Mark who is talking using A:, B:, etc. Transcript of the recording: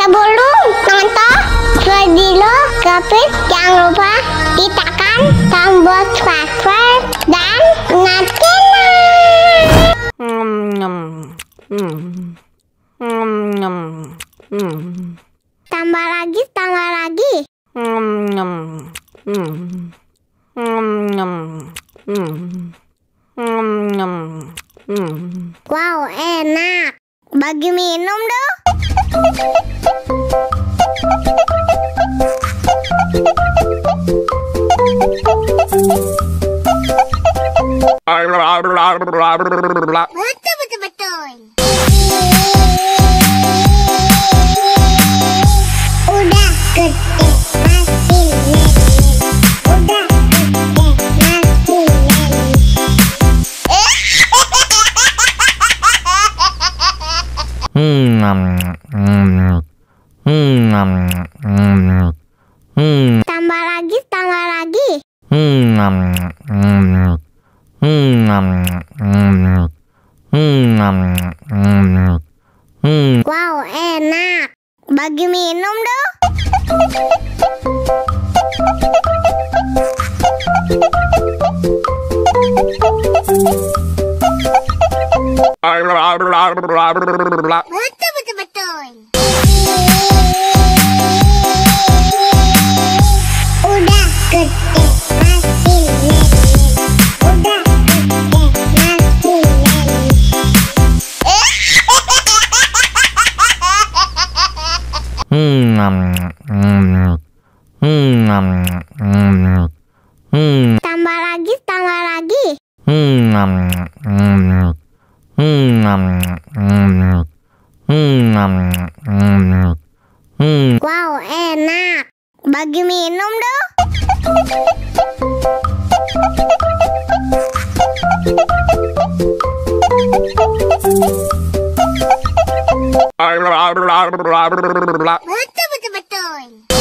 A: Sebelum nonton video Kepit, jangan lupa tekan tombol subscribe dan nyalakan. Tambah lagi. Wow, enak. Bagi minum dong. Betul. Udah gede masih Tambah lagi. Wow, enak. Bagi minum dong. Betul. Udah gede masih Tambah lagi. Wow, enak. Bagi minum dong. Betul.